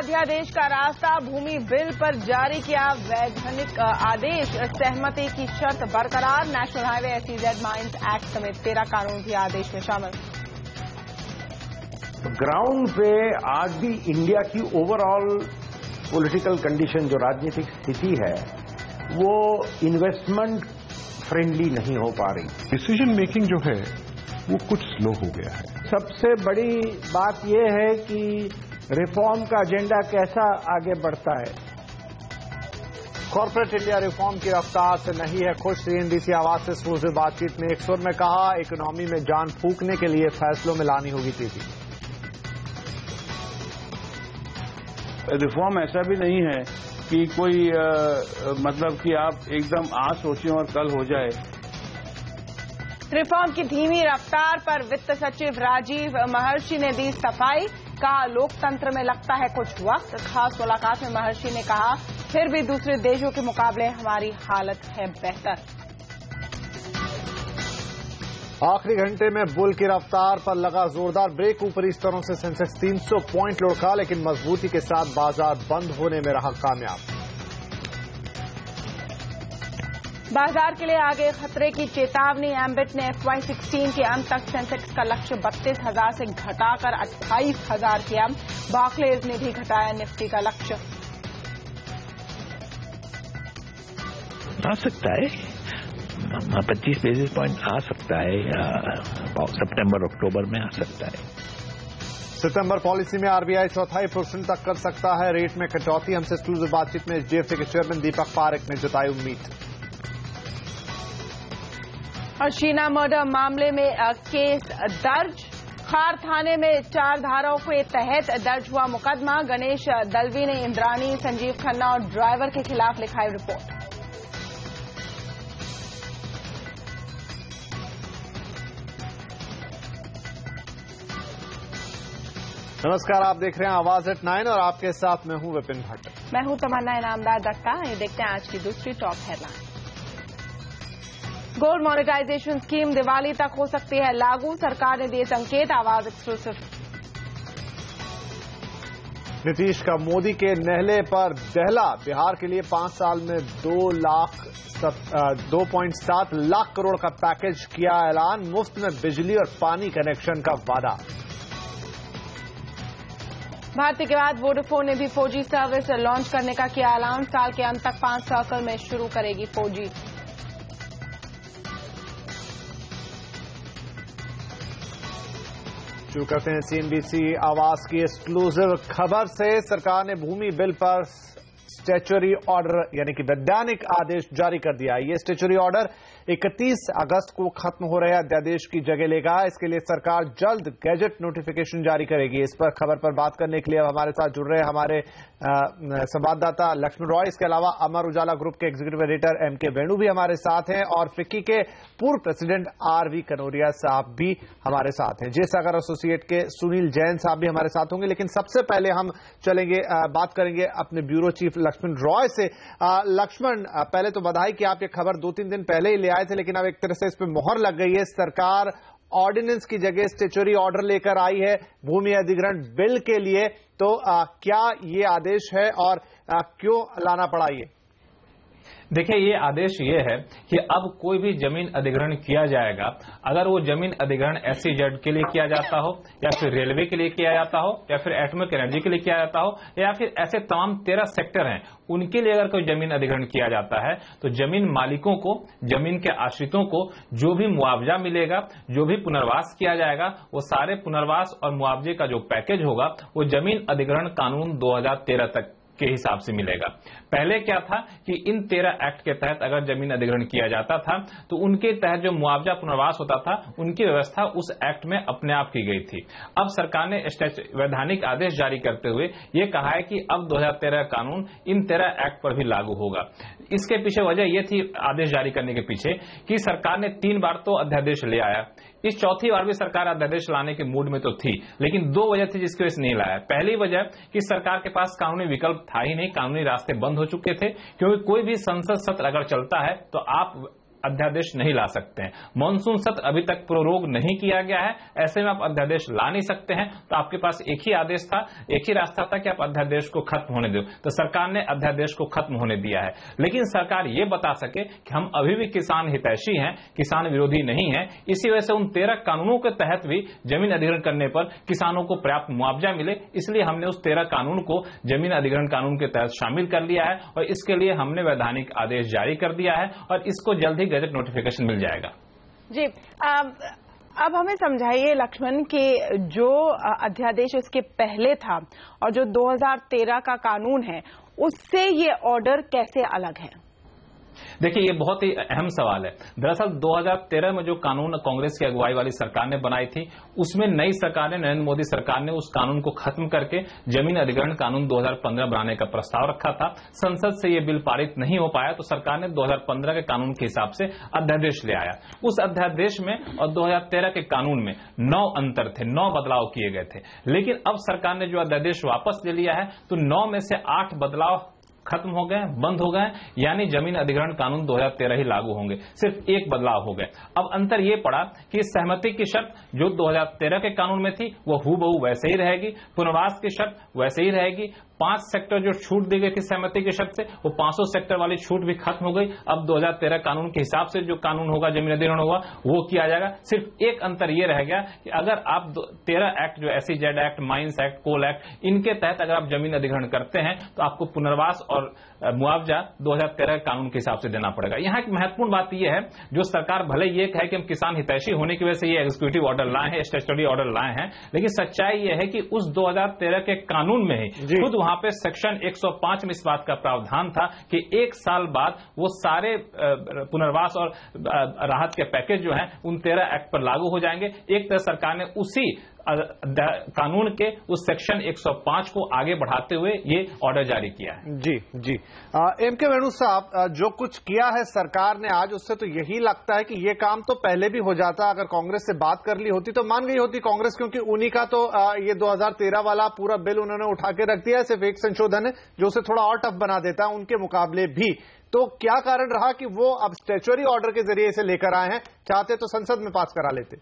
अध्यादेश का रास्ता, भूमि बिल पर जारी किया वैधानिक आदेश, सहमति की शर्त बरकरार। National highway SEZ mines act समेत 13 कानून भी आदेश में शामिल। ग्राउंड पे आज भी इंडिया की ओवरऑल पॉलिटिकल कंडीशन, जो राजनीतिक स्थिति है, वो इन्वेस्टमेंट फ्रेंडली नहीं हो पा रही। डिसीजन मेकिंग जो है वो कुछ स्लो हो गया है। सबसे बड़ी बात यह है कि रिफॉर्म का एजेंडा कैसा आगे बढ़ता है। कॉर्पोरेट इंडिया रिफॉर्म की रफ्तार से नहीं है खुश। CNBC आवाज से एक्सक्लूसिव बातचीत में एक सुर में कहा, इकोनॉमी में जान फूंकने के लिए फैसलों में लानी होगी तेजी। रिफॉर्म ऐसा भी नहीं है कि कोई मतलब कि आप एकदम आज सोचें और कल हो जाए। रिफॉर्म की धीमी रफ्तार पर वित्त सचिव राजीव महर्षि ने दी सफाई, कहा लोकतंत्र में लगता है कुछ वक्त। खास मुलाकात में महर्षि ने कहा फिर भी दूसरे देशों के मुकाबले हमारी हालत है बेहतर। आखिरी घंटे में बुल की रफ्तार पर लगा जोरदार ब्रेक। ऊपरी स्तरों से सेंसेक्स 300 पॉइंट लुढ़का, लेकिन मजबूती के साथ बाजार बंद होने में रहा कामयाब। बाजार के लिए आगे खतरे की चेतावनी। एम्बिट ने FY16 के अंत तक सेंसेक्स का लक्ष्य 32,000 से घटाकर 28,000 किया। बार्कलेज ने भी घटाया निफ्टी का लक्ष्य। आ सकता है 25 बेसिस पॉइंट आ सकता है, सितंबर अक्टूबर में आ सकता है। सितंबर पॉलिसी में RBI 0.25% तक कर सकता है रेट में कटौती। हमसे एक्सक्लूसिव बातचीत में HDFC के चेयरमैन दीपक पारेख ने जताई उम्मीद। और शीना मर्डर मामले में केस दर्ज। खार थाने में 4 धाराओं के तहत दर्ज हुआ मुकदमा। गणेश दलवी ने इंद्राणी, संजीव खन्ना और ड्राइवर के खिलाफ लिखाई रिपोर्ट। नमस्कार, आप देख रहे हैं आवाज एट 9 और आपके साथ मैं हूं विपिन भट्ट। मैं हूं तमन्ना इनामदार दत्ता। ये देखते हैं आज की दूसरी top headline. Gold monetisation scheme Diwali तक हो सकती है लागू, सरकार ने दिए संकेत। आवाज एक्सक्लूसिव। नीतीश का मोदी के नहले पर दहला। बिहार के लिए 5 साल में 2.7 लाख करोड़ का पैकेज किया ऐलान। मुफ्त में बिजली और पानी कनेक्शन का वादा। भारती के बाद वोडाफोन ने भी 4G सर्विस लॉन्च करने का किया ऐलान। साल के अंत तक 5 सर्कल में शुरू करेगी 4G। शुरू करते हैं CNBC आवाज की एक्सक्लूसिव खबर से। सरकार ने भूमि बिल पर स्टैच्यूटरी ऑर्डर यानी कि वैधानिक आदेश जारी कर दिया है। ये स्टैच्यूटरी ऑर्डर 31 अगस्त को खत्म हो रहे अध्यादेश की जगह लेगा। इसके लिए सरकार जल्द गैजेट नोटिफिकेशन जारी करेगी। इस पर खबर पर बात करने के लिए हमारे साथ जुड़ रहे हमारे संवाददाता लक्ष्मण रॉय, इसके अलावा अमर उजाला ग्रुप के एग्जीक्यूटिव एडिटर MK वेणु भी हमारे साथ हैं और फिक्की के पूर्व प्रेसिडेंट RV कनोरिया साहब भी हमारे साथ हैं। सागर एसोसिएट के सुनील जैन साहब भी हमारे साथ होंगे। लेकिन सबसे पहले हम चलेंगे, बात करेंगे अपने ब्यूरो चीफ लक्ष्मण रॉय से। लक्ष्मण, पहले तो बधाई कि आप ये खबर 2-3 दिन पहले ही ले आए थे, लेकिन अब एक तरह से इस पर मोहर लग गई है। सरकार ऑर्डिनेंस की जगह स्टैच्यूटरी ऑर्डर लेकर आई है भूमि अधिग्रहण बिल के लिए। तो क्या ये आदेश है और क्यों लाना पड़ा ये? देखिए, ये आदेश ये है कि अब कोई भी जमीन अधिग्रहण किया जाएगा, अगर वो जमीन अधिग्रहण SEZ के लिए किया जाता हो या फिर रेलवे के लिए किया जाता हो या फिर एटॉमिक एनर्जी के लिए किया जाता हो या फिर ऐसे तमाम 13 सेक्टर हैं उनके लिए अगर कोई जमीन अधिग्रहण किया जाता है तो जमीन मालिकों को, जमीन के आश्रितों को जो भी मुआवजा मिलेगा, जो भी पुनर्वास किया जाएगा, वो सारे पुनर्वास और मुआवजे का जो पैकेज होगा वो जमीन अधिग्रहण कानून 2013 तक के हिसाब से मिलेगा। पहले क्या था कि इन 13 एक्ट के तहत अगर जमीन अधिग्रहण किया जाता था तो उनके तहत जो मुआवजा पुनर्वास होता था उनकी व्यवस्था उस एक्ट में अपने आप की गई थी। अब सरकार ने वैधानिक आदेश जारी करते हुए ये कहा है कि अब 2013 कानून इन 13 एक्ट पर भी लागू होगा। इसके पीछे वजह यह थी, आदेश जारी करने के पीछे, कि सरकार ने 3 बार तो अध्यादेश ले आया। इस चौथी बार भी सरकार अध्यादेश लाने के मूड में तो थी, लेकिन 2 वजह थी जिसकी वजह से नहीं लाया। पहली वजह कि सरकार के पास कानूनी विकल्प था ही नहीं, कानूनी रास्ते बंद हो चुके थे, क्योंकि कोई भी संसद सत्र अगर चलता है तो आप अध्यादेश नहीं ला सकते हैं। मॉनसून सत्र अभी तक प्रोरोग नहीं किया गया है, ऐसे में आप अध्यादेश ला नहीं सकते हैं। तो आपके पास एक ही आदेश था, एक ही रास्ता था कि आप अध्यादेश को खत्म होने दो। तो सरकार ने अध्यादेश को खत्म होने दिया है, लेकिन सरकार ये बता सके कि हम अभी भी किसान हितैषी हैं, किसान विरोधी नहीं है। इसी वजह से उन 13 कानूनों के तहत भी जमीन अधिग्रहण करने पर किसानों को पर्याप्त मुआवजा मिले, इसलिए हमने उस 13 कानून को जमीन अधिग्रहण कानून के तहत शामिल कर लिया है और इसके लिए हमने वैधानिक आदेश जारी कर दिया है और इसको जल्द ही गजट नोटिफिकेशन मिल जाएगा। जी, अब हमें समझाइए लक्ष्मण कि जो अध्यादेश इसके पहले था और जो 2013 का कानून है उससे ये ऑर्डर कैसे अलग है? देखिए, ये बहुत ही अहम सवाल है। दरअसल 2013 में जो कानून कांग्रेस की अगुवाई वाली सरकार ने बनाई थी, उसमें नई सरकार ने, नरेंद्र मोदी सरकार ने उस कानून को खत्म करके जमीन अधिग्रहण कानून 2015 बनाने का प्रस्ताव रखा था। संसद से ये बिल पारित नहीं हो पाया तो सरकार ने 2015 के कानून के हिसाब से अध्यादेश ले आया। उस अध्यादेश में और 2013 के कानून में 9 अंतर थे, 9 बदलाव किए गए थे। लेकिन अब सरकार ने जो अध्यादेश वापस ले लिया है तो 9 में से 8 बदलाव खत्म हो गए, बंद हो गए, यानी जमीन अधिग्रहण कानून 2013 ही लागू होंगे। सिर्फ एक बदलाव हो गए। अब अंतर यह पड़ा कि सहमति की शर्त जो 2013 के कानून में थी वो हूबहू वैसे ही रहेगी, पुनर्वास की शर्त वैसे ही रहेगी। 5 सेक्टर जो छूट दी गई थी सहमति की शर्त से, वो 500 सेक्टर वाली छूट भी खत्म हो गई। अब 2013 कानून के हिसाब से जो कानून होगा जमीन अधिग्रहण होगा वो किया जाएगा। सिर्फ एक अंतर ये रह गया कि अगर आप 13 एक्ट जो SEZ एक्ट, माइंस एक्ट, कोल एक्ट, इनके तहत अगर आप जमीन अधिग्रहण करते हैं तो आपको पुनर्वास और मुआवजा 2013 कानून के हिसाब से देना पड़ेगा। यहाँ एक महत्वपूर्ण बात यह है, जो सरकार भले ये कहे कि हम किसान हितैषी होने की वजह से ये एग्जीक्यूटिव ऑर्डर लाए हैं, स्टैट्यूटरी ऑर्डर लाए हैं, लेकिन सच्चाई यह है कि उस 2013 के कानून में ही खुद वहां पे सेक्शन 105 में इस बात का प्रावधान था कि 1 साल बाद वो सारे पुनर्वास और राहत के पैकेज जो हैं उन 13 एक्ट पर लागू हो जाएंगे। एक तरह सरकार ने उसी कानून के उस सेक्शन 105 को आगे बढ़ाते हुए ये ऑर्डर जारी किया है। जी जी, M.K. वेणु साहब, जो कुछ किया है सरकार ने आज, उससे तो यही लगता है कि ये काम तो पहले भी हो जाता। अगर कांग्रेस से बात कर ली होती तो मान गई होती कांग्रेस, क्योंकि उन्हीं का तो ये 2013 वाला पूरा बिल उन्होंने उठा के रख दिया है। सिर्फ एक संशोधन है जो उसे थोड़ा और टफ बना देता है उनके मुकाबले भी। तो क्या कारण रहा कि वो अब स्टैट्यूटरी ऑर्डर के जरिए इसे लेकर आए हैं? चाहते तो संसद में पास करा लेते।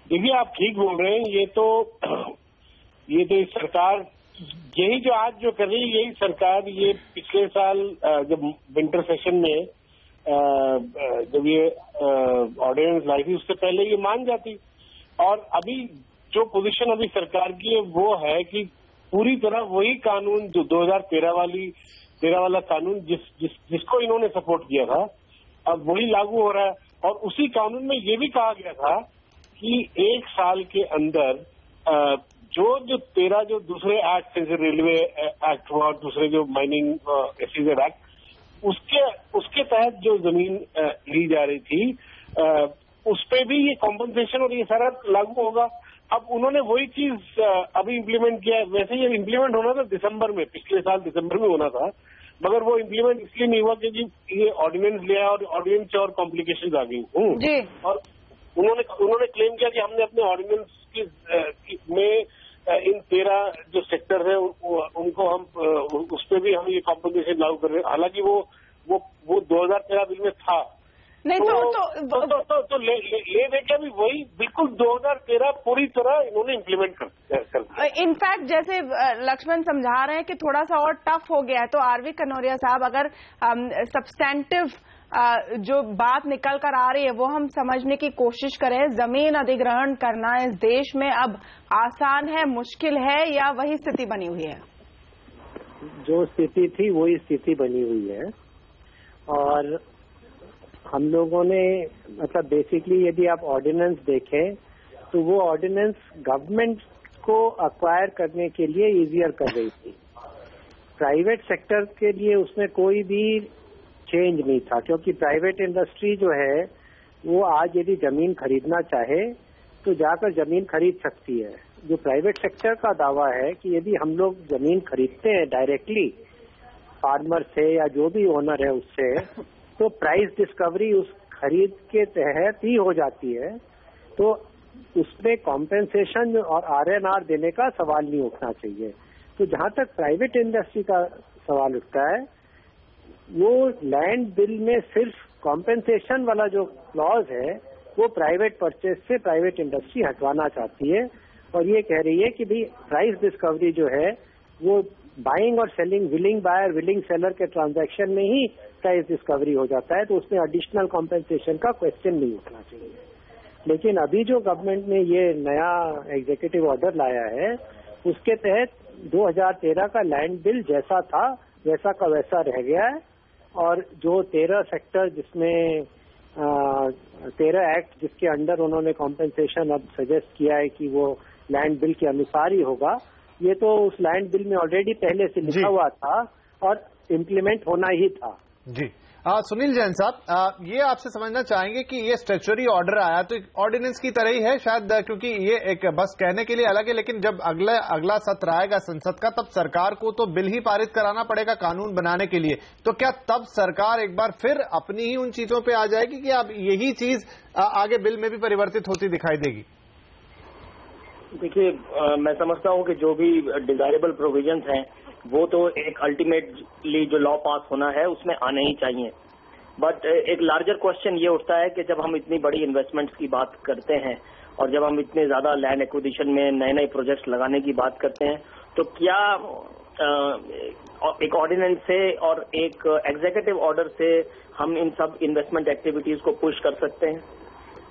देखिए, आप ठीक बोल रहे हैं। ये तो इस सरकार यही जो आज जो कर रही है, यही सरकार ये पिछले साल जब विंटर सेशन में जब ये ऑर्डिनेंस लाई थी उससे पहले ये मान जाती। और अभी जो पोजीशन अभी सरकार की है वो है कि पूरी तरह वही कानून जो 2013 वाला कानून जिसको इन्होंने सपोर्ट किया था, अब वही लागू हो रहा है। और उसी कानून में ये भी कहा गया था कि 1 साल के अंदर जो 13 जो दूसरे एक्ट, जैसे रेलवे एक्ट हुआ और दूसरे जो माइनिंग SEZ एक्ट, उसके तहत जो जमीन ली जा रही थी उस पे भी ये कॉम्पनसेशन और ये सारा लागू होगा। अब उन्होंने वही चीज अभी इम्प्लीमेंट किया है। वैसे ये इम्प्लीमेंट होना था दिसंबर में, पिछले साल दिसंबर में होना था, मगर वो इम्प्लीमेंट इसलिए नहीं हुआ क्योंकि ये ऑर्डिनेंस लिया और ऑर्डिनेंस से और कॉम्प्लिकेशन आ गई। और उन्होंने क्लेम किया कि हमने अपने ऑर्डिनेंस में इन 13 जो सेक्टर है उनको हम उस पर भी हम ये कॉम्पनसेशन लागू कर रहे हैं। हालांकि वो 2013 बिल में था नहीं। तो ले देखा भी वही बिल्कुल 2013 पूरी तरह इन्होंने इम्प्लीमेंट कर दिया। इनफैक्ट जैसे लक्ष्मण समझा रहे हैं कि थोड़ा सा और टफ हो गया है, तो आरवी कनौरिया साहब, अगर सब्सटेंटिव जो बात निकल कर आ रही है वो हम समझने की कोशिश करें, जमीन अधिग्रहण करना इस देश में अब आसान है, मुश्किल है, या वही स्थिति बनी हुई है? जो स्थिति थी वही स्थिति बनी हुई है। और हम लोगों ने मतलब बेसिकली यदि आप ऑर्डिनेंस देखें तो वो ऑर्डिनेंस गवर्नमेंट को अक्वायर करने के लिए इजियर कर रही थी। प्राइवेट सेक्टर के लिए उसमें कोई भी चेंज नहीं था, क्योंकि प्राइवेट इंडस्ट्री जो है वो आज यदि जमीन खरीदना चाहे तो जाकर जमीन खरीद सकती है। जो प्राइवेट सेक्टर का दावा है कि यदि हम लोग जमीन खरीदते हैं डायरेक्टली फार्मर से या जो भी ओनर है उससे, तो प्राइस डिस्कवरी उस खरीद के तहत ही हो जाती है, तो उसमें कॉम्पेंसेशन और RNR देने का सवाल नहीं उठना चाहिए। तो जहां तक प्राइवेट इंडस्ट्री का सवाल उठता है, वो लैंड बिल में सिर्फ कॉम्पेंसेशन वाला जो क्लॉज है वो प्राइवेट परचेज से प्राइवेट इंडस्ट्री हटवाना चाहती है और ये कह रही है कि भाई प्राइस डिस्कवरी जो है वो बाइंग और selling, willing buyer willing seller के ट्रांजैक्शन में ही प्राइस डिस्कवरी हो जाता है, तो उसमें एडिशनल कॉम्पेंसेशन का क्वेश्चन नहीं उठना चाहिए। लेकिन अभी जो गवर्नमेंट ने ये नया एग्जीक्यूटिव ऑर्डर लाया है उसके तहत 2013 का लैंड बिल जैसा था वैसा का वैसा रह गया है और जो 13 सेक्टर जिसमें 13 एक्ट जिसके अंडर उन्होंने कॉम्पेंसेशन अब सजेस्ट किया है कि वो लैंड बिल के अनुसार ही होगा, ये तो उस लैंड बिल में ऑलरेडी पहले से लिखा हुआ था और इम्प्लीमेंट होना ही था। जी सुनील जैन साहब, ये आपसे समझना चाहेंगे कि ये स्टैट्यूटरी ऑर्डर आया तो ऑर्डिनेंस की तरह ही है शायद, क्योंकि ये एक बस कहने के लिए अलग है, लेकिन जब अगला सत्र आएगा संसद का तब सरकार को तो बिल ही पारित कराना पड़ेगा कानून बनाने के लिए, तो क्या तब सरकार एक बार फिर अपनी ही उन चीजों पे आ जाएगी कि अब यही चीज आगे बिल में भी परिवर्तित होती दिखाई देगी? देखिए, मैं समझता हूं कि जो भी डिजायरेबल प्रोविजंस हैं वो तो एक अल्टीमेटली जो लॉ पास होना है उसमें आने ही चाहिए, बट एक लार्जर क्वेश्चन ये उठता है कि जब हम इतनी बड़ी इन्वेस्टमेंट्स की बात करते हैं और जब हम इतने ज्यादा लैंड एक्विजिशन में नए नए प्रोजेक्ट्स लगाने की बात करते हैं तो क्या एक ऑर्डिनेंस से और एक एग्जीक्यूटिव ऑर्डर से हम इन सब इन्वेस्टमेंट एक्टिविटीज को पुश कर सकते हैं?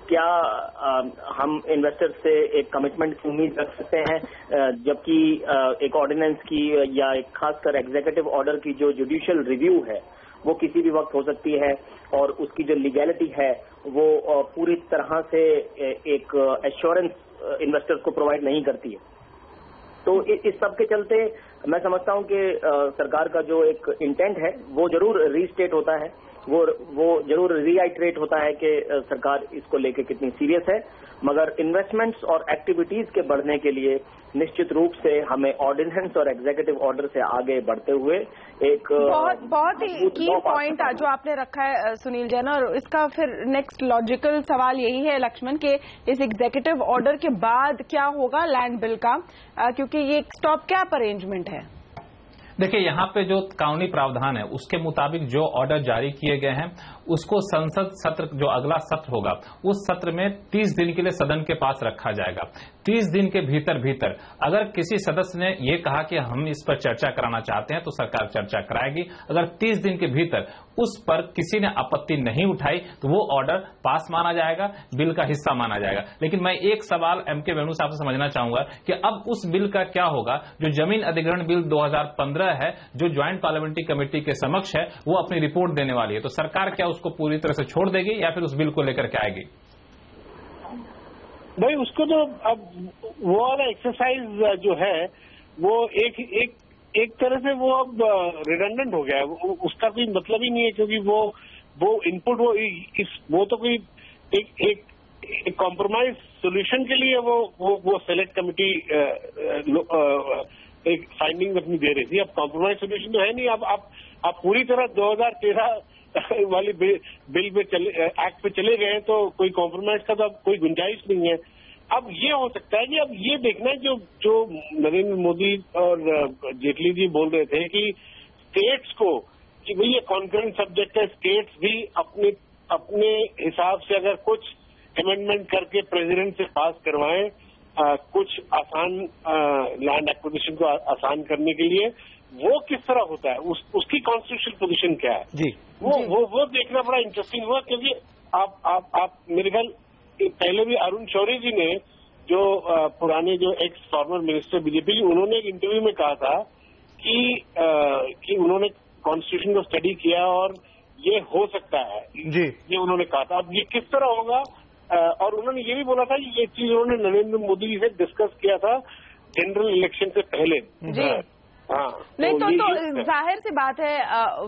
क्या हम इन्वेस्टर्स से एक कमिटमेंट की उम्मीद रख सकते हैं, जबकि एक ऑर्डिनेंस की या एक खासकर एग्जीक्यूटिव ऑर्डर की जो जुडिशियल रिव्यू है वो किसी भी वक्त हो सकती है और उसकी जो लीगैलिटी है वो पूरी तरह से एक एश्योरेंस इन्वेस्टर्स को प्रोवाइड नहीं करती है। तो इस सब के चलते मैं समझता हूं कि सरकार का जो एक इंटेंट है वो जरूर रीस्टेट होता है, वो जरूर रीआइट्रेट होता है कि सरकार इसको लेके कितनी सीरियस है, मगर इन्वेस्टमेंट्स और एक्टिविटीज के बढ़ने के लिए निश्चित रूप से हमें ऑर्डिनेंस और एग्जीक्यूटिव ऑर्डर से आगे बढ़ते हुए एक बहुत ही की पॉइंट जो आपने रखा है सुनील जैन, और इसका फिर नेक्स्ट लॉजिकल सवाल यही है लक्ष्मण के इस एग्जीक्यूटिव ऑर्डर के बाद क्या होगा लैंड बिल का, क्योंकि ये एक स्टॉप कैप अरेंजमेंट है। देखिए, यहाँ पे जो कानूनी प्रावधान है उसके मुताबिक जो ऑर्डर जारी किए गए हैं उसको संसद सत्र जो अगला सत्र होगा उस सत्र में 30 दिन के लिए सदन के पास रखा जाएगा। 30 दिन के भीतर अगर किसी सदस्य ने ये कहा कि हम इस पर चर्चा कराना चाहते हैं तो सरकार चर्चा कराएगी। अगर 30 दिन के भीतर उस पर किसी ने आपत्ति नहीं उठाई तो वो ऑर्डर पास माना जाएगा, बिल का हिस्सा माना जाएगा। लेकिन मैं एक सवाल एमके वेणु साहब से समझना चाहूंगा कि अब उस बिल का क्या होगा जो जमीन अधिग्रहण बिल 2015 है, जो ज्वाइंट पार्लियामेंट्री कमेटी के समक्ष है, वो अपनी रिपोर्ट देने वाली है, तो सरकार क्या उसको पूरी तरह से छोड़ देगी या फिर उस बिल को लेकर के आएगी? भाई उसको तो अब वो वाला एक्सरसाइज जो है वो एक तरह से वो अब रिडंडेंट हो गया है, उसका कोई मतलब ही नहीं है, क्योंकि वो इनपुट वो तो कोई एक कॉम्प्रोमाइज सोल्यूशन के लिए वो सेलेक्ट कमिटी एक फाइंडिंग अपनी दे रही थी। अब कॉम्प्रोमाइज सोल्यूशन तो है नहीं। अब आप पूरी तरह 2013 वाली बिल पे एक्ट पे चले गए तो कोई कॉम्प्रोमाइज का तो अब कोई गुंजाइश नहीं है। अब ये हो सकता है कि अब ये देखना है जो नरेंद्र मोदी और जेटली जी बोल रहे थे कि स्टेट्स को कि भाई ये कॉन्करेंट सब्जेक्ट है, स्टेट्स भी अपने हिसाब से अगर कुछ अमेंडमेंट करके प्रेसिडेंट से पास करवाएं कुछ आसान लैंड एक्विजिशन को आसान करने के लिए, वो किस तरह होता है, उसकी कॉन्स्टिट्यूशनल पोजीशन क्या है जी, वो देखना बड़ा इंटरेस्टिंग हुआ। क्योंकि आप मेरे ख्याल पहले भी अरुण शौरी जी ने जो पुराने जो एक्स फॉर्मर मिनिस्टर बीजेपी की, उन्होंने एक इंटरव्यू में कहा था कि उन्होंने कॉन्स्टिट्यूशन को स्टडी किया और ये हो सकता है जी, ये उन्होंने कहा था। अब ये किस तरह होगा, और उन्होंने ये भी बोला था कि ये चीज उन्होंने नरेंद्र मोदी से डिस्कस किया था जनरल इलेक्शन से पहले जी। हाँ, नहीं तो जाहिर सी बात है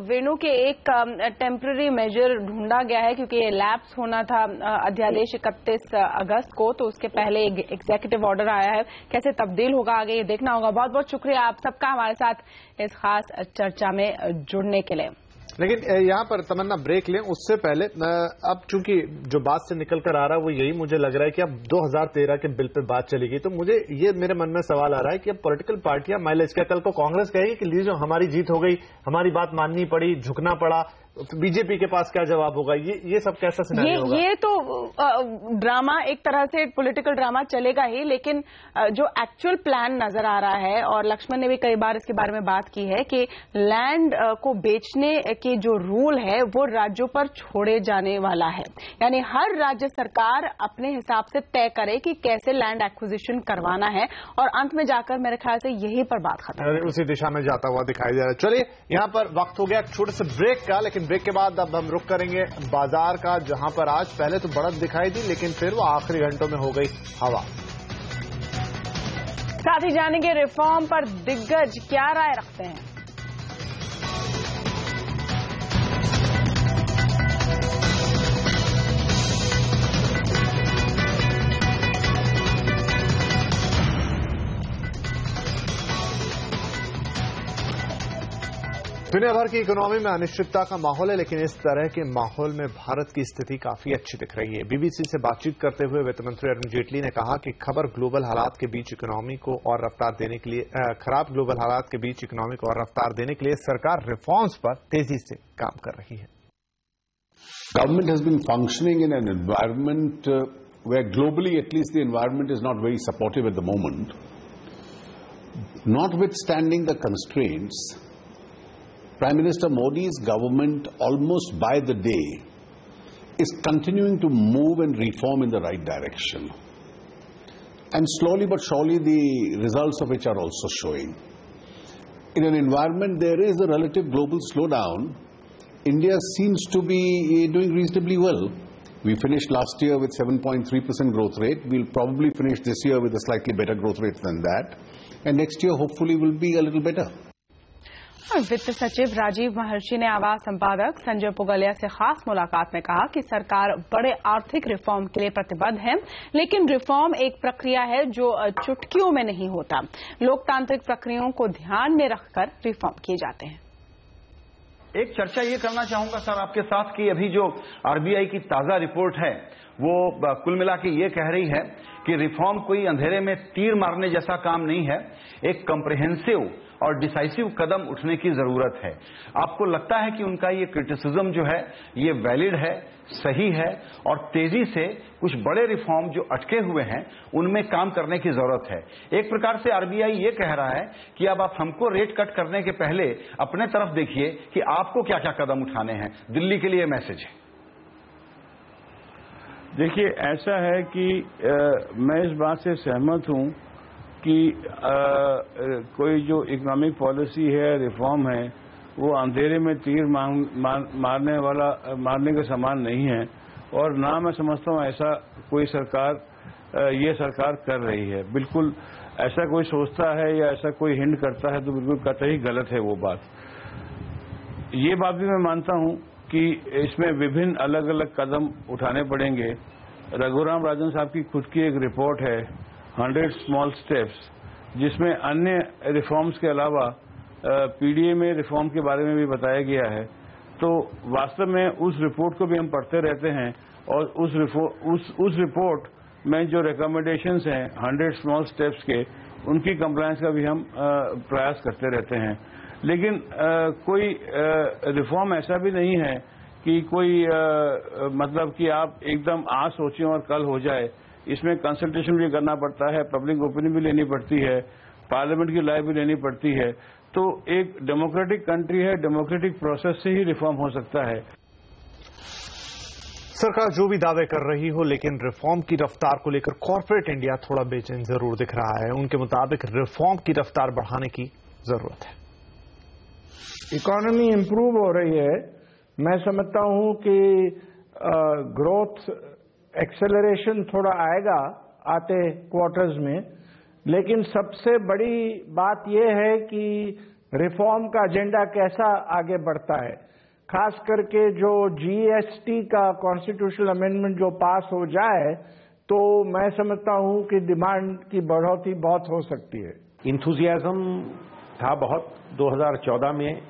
वेणु के एक टेम्पररी मेजर ढूंढा गया है, क्योंकि ये लैप्स होना था अध्यादेश 31 अगस्त को, तो उसके पहले एक एग्जीक्यूटिव ऑर्डर आया है, कैसे तब्दील होगा आगे ये देखना होगा। बहुत बहुत शुक्रिया आप सबका हमारे साथ इस खास चर्चा में जुड़ने के लिए। लेकिन यहाँ पर तमन्ना ब्रेक लें उससे पहले अब चूंकि जो बात से निकल कर आ रहा है वो यही मुझे लग रहा है कि अब 2013 के बिल पे बात चलेगी, तो मुझे ये मेरे मन में सवाल आ रहा है कि अब पॉलिटिकल पार्टियां माइलेज क्या कल को कांग्रेस कहेगी कि लीजिए हमारी जीत हो गई, हमारी बात माननी पड़ी, झुकना पड़ा, तो बीजेपी के पास क्या जवाब होगा? ये सब कैसा सिनेरियो होगा? ये तो ड्रामा एक तरह से पॉलिटिकल ड्रामा चलेगा ही, लेकिन जो एक्चुअल प्लान नजर आ रहा है, और लक्ष्मण ने भी कई बार इसके बारे में बात की है कि लैंड को बेचने के जो रूल है वो राज्यों पर छोड़े जाने वाला है। यानी हर राज्य सरकार अपने हिसाब से तय करे कि कैसे लैंड एक्विजिशन करवाना है, और अंत में जाकर मेरे ख्याल से यही पर बात खत्म, उसी दिशा में जाता हुआ दिखाई दे रहा है। चलिए यहाँ पर वक्त हो गया छोटे से ब्रेक का, लेकिन ब्रेक के बाद अब हम रुक करेंगे बाजार का, जहां पर आज पहले तो बढ़त दिखाई दी लेकिन फिर वो आखिरी घंटों में हो गई हवा। साथ ही जानेंगे रिफॉर्म पर दिग्गज क्या राय रखते हैं। दुनिया भर की इकोनॉमी में अनिश्चितता का माहौल है, लेकिन इस तरह के माहौल में भारत की स्थिति काफी अच्छी दिख रही है। बीबीसी से बातचीत करते हुए वित्त मंत्री अरुण जेटली ने कहा कि खबर ग्लोबल हालात के बीच इकोनॉमी को और रफ्तार देने के लिए खराब ग्लोबल हालात के बीच इकोनॉमी को और रफ्तार देने के लिए सरकार रिफॉर्म्स पर तेजी से काम कर रही है। Government has been functioning in an environment where globally at least the environment is not very supportive at the moment. Notwithstanding the constraints, Prime Minister Modi's government, almost by the day, is continuing to move and reform in the right direction. And slowly but surely the results of which are also showing. In an environment there is a relative global slowdown, India seems to be doing reasonably well. We finished last year with 7.3% growth rate. We'll probably finish this year with a slightly better growth rate than that. And next year hopefully will be a little better. वित्त सचिव राजीव महर्षि ने आवाज संपादक संजय पुगलिया से खास मुलाकात में कहा कि सरकार बड़े आर्थिक रिफॉर्म के लिए प्रतिबद्ध है, लेकिन रिफॉर्म एक प्रक्रिया है जो चुटकियों में नहीं होता। लोकतांत्रिक प्रक्रियाओं को ध्यान में रखकर रिफॉर्म किए जाते हैं। एक चर्चा ये करना चाहूंगा सर आपके साथ कि अभी जो आरबीआई की ताजा रिपोर्ट है वो कुल मिला के ये कह रही है कि रिफॉर्म कोई अंधेरे में तीर मारने जैसा काम नहीं है, एक कॉम्प्रिहेंसिव और डिसाइसिव कदम उठने की जरूरत है। आपको लगता है कि उनका ये क्रिटिसिज्म जो है ये वैलिड है, सही है, और तेजी से कुछ बड़े रिफॉर्म जो अटके हुए हैं उनमें काम करने की जरूरत है। एक प्रकार से आरबीआई ये कह रहा है कि अब आप हमको रेट कट करने के पहले अपने तरफ देखिए कि आपको क्या क्या कदम उठाने हैं। दिल्ली के लिए मैसेज है। देखिए ऐसा है कि मैं इस बात से सहमत हूं कि कोई जो इकोनॉमिक पॉलिसी है, रिफॉर्म है, वो अंधेरे में तीर मारने के समान नहीं है, और ना मैं समझता हूँ ऐसा कोई सरकार ये सरकार कर रही है। बिल्कुल ऐसा कोई सोचता है या ऐसा कोई हिंट करता है तो बिल्कुल कतई गलत है वो बात। ये बात भी मैं मानता हूँ कि इसमें विभिन्न अलग अलग कदम उठाने पड़ेंगे। रघुराम राजन साहब की खुद की एक रिपोर्ट है 100 स्मॉल स्टेप्स, जिसमें अन्य रिफॉर्म्स के अलावा पीडीए में रिफॉर्म के बारे में भी बताया गया है। तो वास्तव में उस रिपोर्ट को भी हम पढ़ते रहते हैं, और उस रिपोर्ट में जो रिकमेंडेशंस हैं 100 स्मॉल स्टेप्स के, उनकी कंप्लायंस का भी हम प्रयास करते रहते हैं। लेकिन कोई रिफॉर्म ऐसा भी नहीं है कि कोई मतलब कि आप एकदम आज सोचें और कल हो जाए। इसमें कंसल्टेशन भी करना पड़ता है, पब्लिक ओपिनियन भी लेनी पड़ती है, पार्लियामेंट की राय भी लेनी पड़ती है। तो एक डेमोक्रेटिक कंट्री है, डेमोक्रेटिक प्रोसेस से ही रिफॉर्म हो सकता है। सरकार जो भी दावे कर रही हो, लेकिन रिफॉर्म की रफ्तार को लेकर कॉर्पोरेट इंडिया थोड़ा बेचैन जरूर दिख रहा है। उनके मुताबिक रिफॉर्म की रफ्तार बढ़ाने की जरूरत है। इकोनॉमी इंप्रूव हो रही है। मैं समझता हूं कि ग्रोथ एक्सेलरेशन थोड़ा आएगा आते क्वार्टर्स में, लेकिन सबसे बड़ी बात यह है कि रिफॉर्म का एजेंडा कैसा आगे बढ़ता है। खास करके जो जीएसटी का कॉन्स्टिट्यूशनल अमेंडमेंट जो पास हो जाए तो मैं समझता हूं कि डिमांड की बढ़ोतरी बहुत हो सकती है। इंथुजियाज्म था बहुत 2014 में,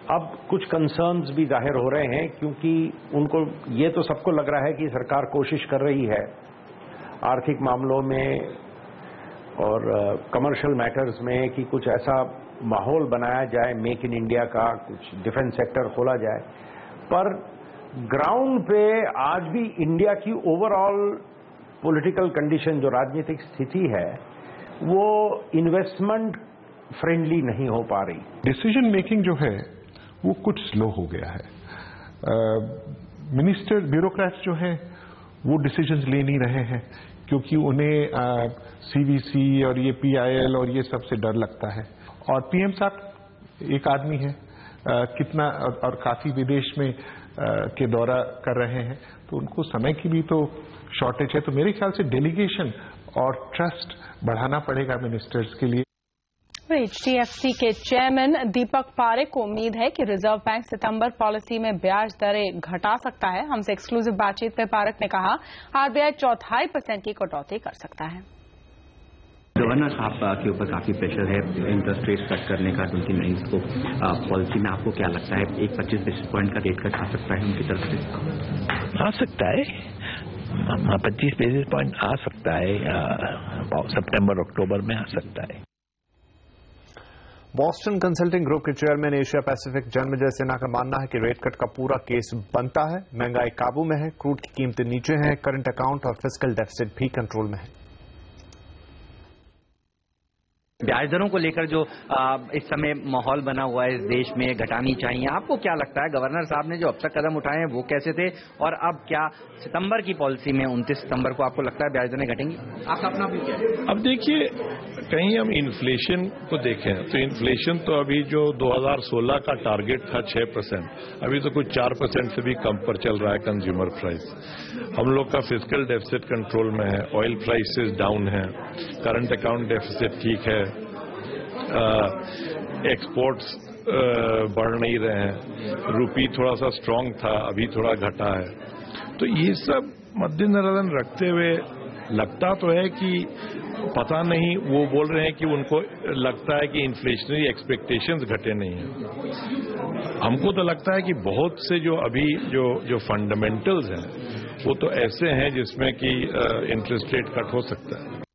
अब कुछ कंसर्न्स भी जाहिर हो रहे हैं, क्योंकि उनको ये तो सबको लग रहा है कि सरकार कोशिश कर रही है आर्थिक मामलों में और कमर्शियल मैटर्स में कि कुछ ऐसा माहौल बनाया जाए मेक इन इंडिया का, कुछ डिफेंस सेक्टर खोला जाए, पर ग्राउंड पे आज भी इंडिया की ओवरऑल पॉलिटिकल कंडीशन, जो राजनीतिक स्थिति है, वो इन्वेस्टमेंट फ्रेंडली नहीं हो पा रही। डिसीजन मेकिंग जो है वो कुछ स्लो हो गया है। मिनिस्टर ब्यूरोक्रेट्स जो हैं वो डिसीजंस ले नहीं रहे हैं, क्योंकि उन्हें सीवीसी और ये पीआईएल और ये सब से डर लगता है। और पीएम साहब एक आदमी है, कितना और काफी विदेश में के दौरा कर रहे हैं, तो उनको समय की भी तो शॉर्टेज है। तो मेरे ख्याल से डेलीगेशन और ट्रस्ट बढ़ाना पड़ेगा मिनिस्टर्स के लिए। एचडीएफसी के चेयरमैन दीपक पारेख को उम्मीद है कि रिजर्व बैंक सितंबर पॉलिसी में ब्याज दरें घटा सकता है। हमसे एक्सक्लूसिव बातचीत में पारेख ने कहा आरबीआई 0.25% की कटौती कर सकता है। गवर्नर साहब के ऊपर काफी प्रेशर है इंटरेस्ट रेट कट करने का 29 को पॉलिसी में। आपको क्या लगता है 25 बेसिस पॉइंट का रेट कट आ सकता है उनकी तरफ से? आ सकता है, 25 बेसिस पॉइंट आ सकता है, सितंबर अक्टूबर में आ सकता है। बॉस्टन कंसल्टिंग ग्रुप के chairman Asia Pacific Janmejay Sinha का मानना है कि रेट कट का पूरा केस बनता है। महंगाई काबू में है, क्रूड की कीमतें नीचे हैं, करंट अकाउंट और फिस्कल डेफिसिट भी कंट्रोल में है। ब्याज दरों को लेकर जो इस समय माहौल बना हुआ है इस देश में, घटानी चाहिए। आपको क्या लगता है गवर्नर साहब ने जो अब तक कदम उठाए हैं वो कैसे थे, और अब क्या सितंबर की पॉलिसी में 29 सितंबर को आपको लगता है ब्याज दरें घटेंगी? आपका अपना भी क्या है? अब देखिए, कहीं हम इन्फ्लेशन को देखें तो इन्फ्लेशन तो अभी जो 2016 का टारगेट था 6%, अभी तो कुछ 4% से भी कम पर चल रहा है कंज्यूमर प्राइस। हम लोग का फिस्कल डेफिसिट कंट्रोल में है, ऑयल प्राइसेस डाउन है, करंट अकाउंट डेफिसिट ठीक है, एक्सपोर्ट्स बढ़ नहीं रहे हैं, रुपी थोड़ा सा स्ट्रांग था, अभी थोड़ा घटा है। तो ये सब मद्देनजर रखते हुए लगता तो है कि पता नहीं, वो बोल रहे हैं कि उनको लगता है कि इन्फ्लेशनरी एक्सपेक्टेशंस घटे नहीं हैं। हमको तो लगता है कि बहुत से जो अभी जो फंडामेंटल्स हैं वो तो ऐसे हैं जिसमें कि इंटरेस्ट रेट कट हो सकता है।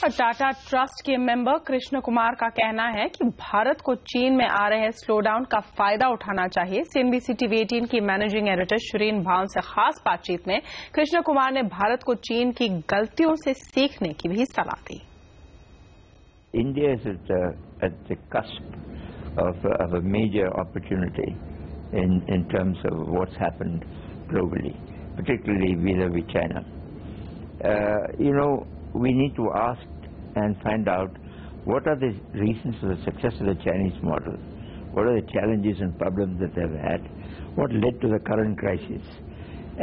टाटा ट्रस्ट के मेंबर कृष्ण कुमार का कहना है कि भारत को चीन में आ रहे स्लोडाउन का फायदा उठाना चाहिए। सीएनबीसी टीवी 18 की मैनेजिंग एडिटर शिरीन भावन से खास बातचीत में कृष्ण कुमार ने भारत को चीन की गलतियों से सीखने की भी सलाह दी। India is at the cusp of a major opportunity in terms of what's happened globally, particularly vis-a-vis China. We need to ask and find out what are the reasons for the success of the Chinese model, what are the challenges and problems that they've had, what led to the current crisis,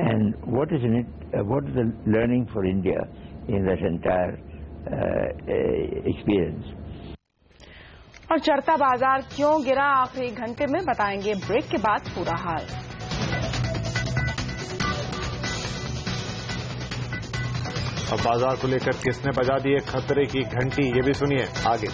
and what is the learning for India in that entire experience. और चढ़ता बाजार क्यों गिरा आखिरी घंटे में बताएंगे break के बाद पूरा हाल। अब बाजार को लेकर किसने बजा दी है खतरे की घंटी, ये भी सुनिए आगे।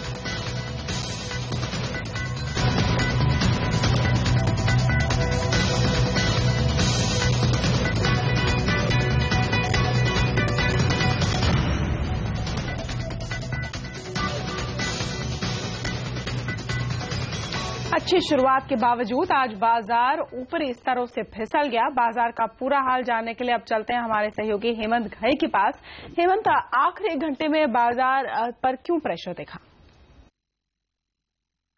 अच्छी शुरुआत के बावजूद आज बाजार ऊपरी स्तरों से फिसल गया। बाजार का पूरा हाल जानने के लिए अब चलते हैं हमारे सहयोगी हेमंत घई के पास। हेमंत, आखिरी घंटे में बाजार पर क्यों प्रेशर देखा?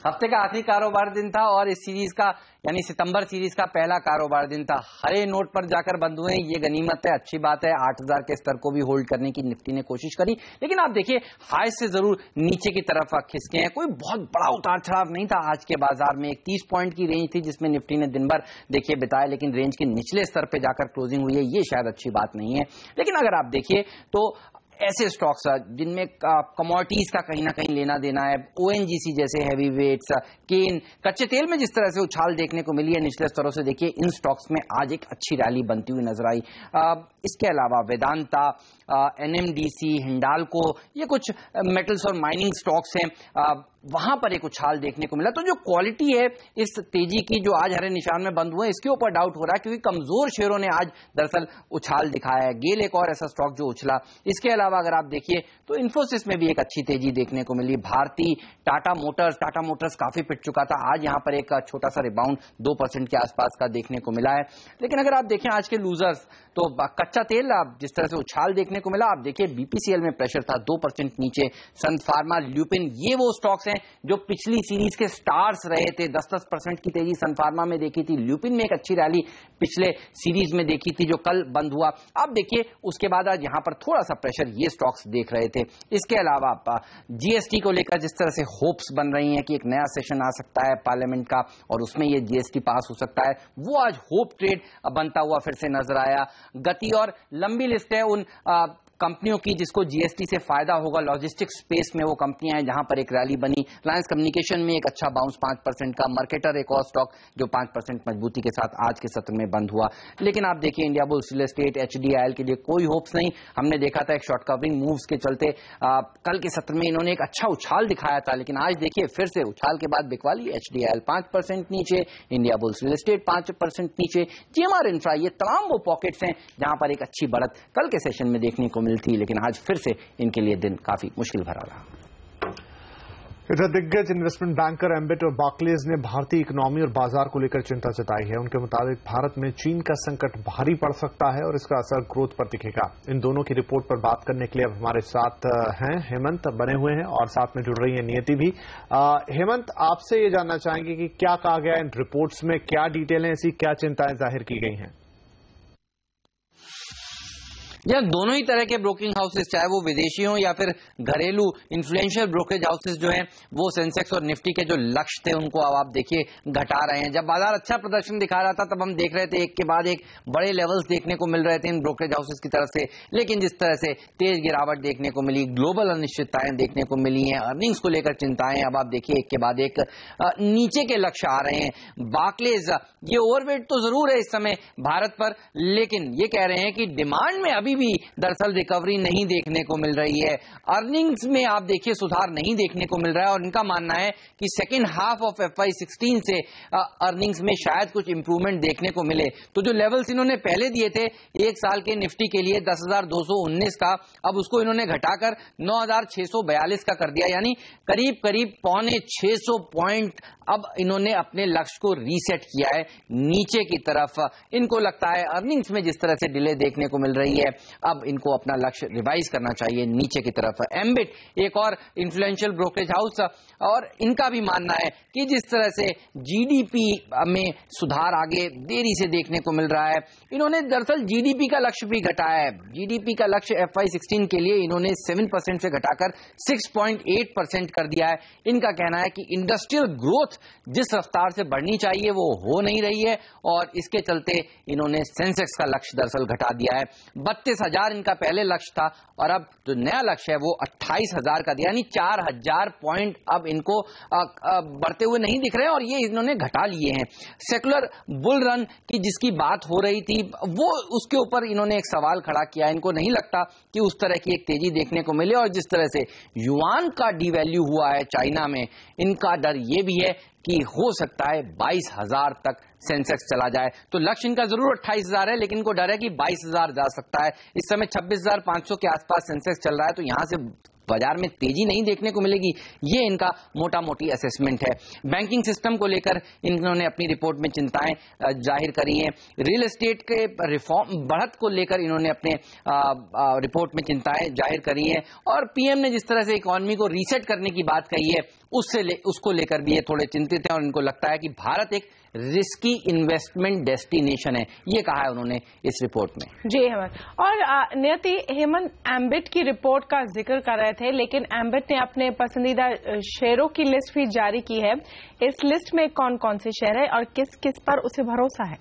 हफ्ते का आखिरी कारोबार दिन था और इस सीरीज का यानी सितंबर सीरीज का पहला कारोबार दिन था। हरे नोट पर जाकर बंद हुए, ये गनीमत है, अच्छी बात है। 8000 के स्तर को भी होल्ड करने की निफ्टी ने कोशिश करी, लेकिन आप देखिए हाई से जरूर नीचे की तरफ खिसके हैं। कोई बहुत बड़ा उतार चढ़ाव नहीं था आज के बाजार में। एक 30 पॉइंट की रेंज थी जिसमें निफ्टी ने दिन भर देखिए बिताया, लेकिन रेंज के निचले स्तर पर जाकर क्लोजिंग हुई है, ये शायद अच्छी बात नहीं है। लेकिन अगर आप देखिए तो ऐसे स्टॉक्स जिनमें कमोडिटीज का कहीं ना कहीं लेना देना है, ओएनजीसी जैसे हैवी वेट्स, केन, कच्चे तेल में जिस तरह से उछाल देखने को मिली है निचले स्तरों से, देखिए इन स्टॉक्स में आज एक अच्छी रैली बनती हुई नजर आई। इसके अलावा वेदांता, एनएमडीसी, हिंडाल्को, ये कुछ मेटल्स और माइनिंग स्टॉक्स हैं। वहां पर एक उछाल देखने को मिला। तो जो क्वालिटी है इस तेजी की जो आज हरे निशान में बंद हुए, इसके ऊपर डाउट हो रहा है, क्योंकि कमजोर शेयरों ने आज दरअसल उछाल दिखाया है। गेल एक और ऐसा स्टॉक जो उछला। इसके अलावा अगर आप देखिए तो इन्फोसिस में भी एक अच्छी तेजी देखने को मिली। भारती, टाटा मोटर्स काफी पिट चुका था, आज यहां पर एक छोटा सा रिबाउंड 2% के आसपास का देखने को मिला है। लेकिन अगर आप देखें आज के लूजर्स, तो कच्चा तेल जिस तरह से उछाल देखने को मिला, आप देखिए बीपीसीएल में प्रेशर था 2% नीचे। सन फार्मा, ल्यूपिन, ये वो स्टॉक्स हैं जो पिछली सीरीज के स्टार्स रहे थे। 10% की तेजी सन फार्मा में देखी थी, ल्यूपिन में एक अच्छी रैली पिछले सीरीज में देखी थी जो कल बंद हुआ। अब देखिए उसके बाद आज यहां पर थोड़ा सा प्रेशर ये स्टॉक्स देख रहे थे। इसके अलावा जीएसटी को लेकर जिस तरह से होप्स बन रही हैं कि एक नया सेशन आ सकता है पार्लियामेंट का और उसमें ये जीएसटी पास हो सकता है, वो आज होप ट्रेड बनता हुआ फिर से नजर आया। गति और लंबी लिस्ट है उन कंपनियों की जिसको जीएसटी से फायदा होगा। लॉजिस्टिक्स स्पेस में वो कंपनियां हैं जहां पर एक रैली बनी। रिलायंस कम्युनिकेशन में एक अच्छा बाउंस 5% का। मार्केटर एक और स्टॉक जो 5% मजबूती के साथ आज के सत्र में बंद हुआ। लेकिन आप देखिए India bulls real estate, HDIL के लिए कोई होप्स नहीं। हमने देखा था एक शॉर्ट कवरिंग मूव्स के चलते कल के सत्र में इन्होंने एक अच्छा उछाल दिखाया था, लेकिन आज देखिए फिर से उछाल के बाद बिकवाली। एचडीआईएल 5% नीचे, इंडिया बुल्स रियल एस्टेट 5% नीचे, जीएमआर इंफ्रा, ये तमाम वो पॉकेट्स हैं जहां पर एक अच्छी बढ़त कल के सेशन में देखने को थी, लेकिन आज फिर से इनके लिए दिन काफी मुश्किल भरा रहा। इधर दिग्गज इन्वेस्टमेंट बैंकर एम्बिट और बार्कलेज ने भारतीय इकोनॉमी और बाजार को लेकर चिंता जताई है। उनके मुताबिक भारत में चीन का संकट भारी पड़ सकता है और इसका असर ग्रोथ पर दिखेगा। इन दोनों की रिपोर्ट पर बात करने के लिए अब हमारे साथ हैं हेमंत बने हुए हैं और साथ में जुड़ रही है नियति भी। हेमंत, आपसे ये जानना चाहेंगे कि क्या कहा गया इन रिपोर्ट्स में, क्या डिटेल है, ऐसी क्या चिंताएं जाहिर की गई हैं? या दोनों ही तरह के ब्रोकिंग हाउसेस, चाहे वो विदेशी हों या फिर घरेलू इन्फ्लुएंशियल ब्रोकरेज हाउसेस जो हैं, वो सेंसेक्स और निफ्टी के जो लक्ष्य थे उनको अब आप देखिए घटा रहे हैं। जब बाजार अच्छा प्रदर्शन दिखा रहा था तब हम देख रहे थे एक के बाद एक बड़े लेवल्स देखने को मिल रहे थे इन ब्रोकरेज हाउसेस की तरफ से, लेकिन जिस तरह से तेज गिरावट देखने को मिली, ग्लोबल अनिश्चितताएं देखने को मिली हैं, अर्निंग्स को लेकर चिंताएं, अब आप देखिए एक के बाद एक नीचे के लक्ष्य आ रहे हैं। बार्कलेज ये ओवरवेट तो जरूर है इस समय भारत पर, लेकिन ये कह रहे हैं कि डिमांड में भी दरअसल रिकवरी नहीं देखने को मिल रही है। अर्निंग्स में आप देखिए सुधार नहीं देखने को मिल रहा है और इनका मानना है कि सेकेंड हाफ ऑफ FY16 से अर्निंग्स में शायद कुछ इंप्रूवमेंट देखने को मिले। तो जो लेवल्स इन्होंने पहले दिए थे एक साल के निफ्टी के लिए 10,219 का, अब उसको इन्होंने घटाकर 9,642 का कर दिया, यानी करीब करीब 650 पॉइंट अब इन्होंने अपने लक्ष्य को रीसेट किया है नीचे की तरफ। इनको लगता है अर्निंग्स में जिस तरह से डिले देखने को मिल रही है, अब इनको अपना लक्ष्य रिवाइज करना चाहिए नीचे की तरफ। एम्बिट एक और इन्फ्लुएंशियल ब्रोकरेज हाउस, और इनका भी मानना है कि जिस तरह से जीडीपी में सुधार आगे देरी से देखने को मिल रहा है, इन्होंने दरअसल जीडीपी का लक्ष्य भी घटाया है। जीडीपी का लक्ष्य FY16 के लिए इन्होंने 7% से घटाकर 6.8% कर दिया है। इनका कहना है कि इंडस्ट्रियल ग्रोथ जिस रफ्तार से बढ़नी चाहिए वो हो नहीं रही है और इसके चलते इन्होंने सेंसेक्स का लक्ष्य दरअसल घटा दिया है। 32,000 इनका पहले लक्ष्य था और अब जो नया लक्ष्य है वो 28,000 का दिया, यानी 4,000 पॉइंट अब इनको बढ़ते हुए नहीं दिख रहे हैं और ये इन्होंने घटा लिए हैं। सेकुलर बुल रन की जिसकी बात हो रही थी वो उसके ऊपर इन्होंने एक सवाल खड़ा किया। इनको नहीं लगता कि उस तरह की एक तेजी देखने को मिले और जिस तरह से युआन का डिवैल्यू हुआ है चाइना में, इनका डर ये भी है कि हो सकता है 22,000 तक सेंसेक्स चला जाए। तो लक्ष्य इनका जरूर 28,000 है, लेकिन इनको डर है कि 22,000 जा सकता है। इस समय 26,500 के आसपास सेंसेक्स चल रहा है, तो यहां से बाजार में तेजी नहीं देखने को मिलेगी, ये इनका मोटा मोटी असेसमेंट है। बैंकिंग सिस्टम को लेकर इन्होंने अपनी रिपोर्ट में चिंताएं जाहिर करी हैं। रियल एस्टेट के रिफॉर्म बढ़त को लेकर इन्होंने अपने रिपोर्ट में चिंताएं जाहिर करी हैं और पीएम ने जिस तरह से इकोनॉमी को रीसेट करने की बात कही है उसको लेकर भी ये थोड़े चिंतित हैं और इनको लगता है कि भारत एक रिस्की इन्वेस्टमेंट डेस्टिनेशन है, ये कहा है उन्होंने इस रिपोर्ट में। जी हेमंत, और नियति, हेमंत एम्बिट की रिपोर्ट का जिक्र कर रहे थे, लेकिन एम्बिट ने अपने पसंदीदा शेयरों की लिस्ट भी जारी की है। इस लिस्ट में कौन कौन से शेयर है और किस किस पर उसे भरोसा है?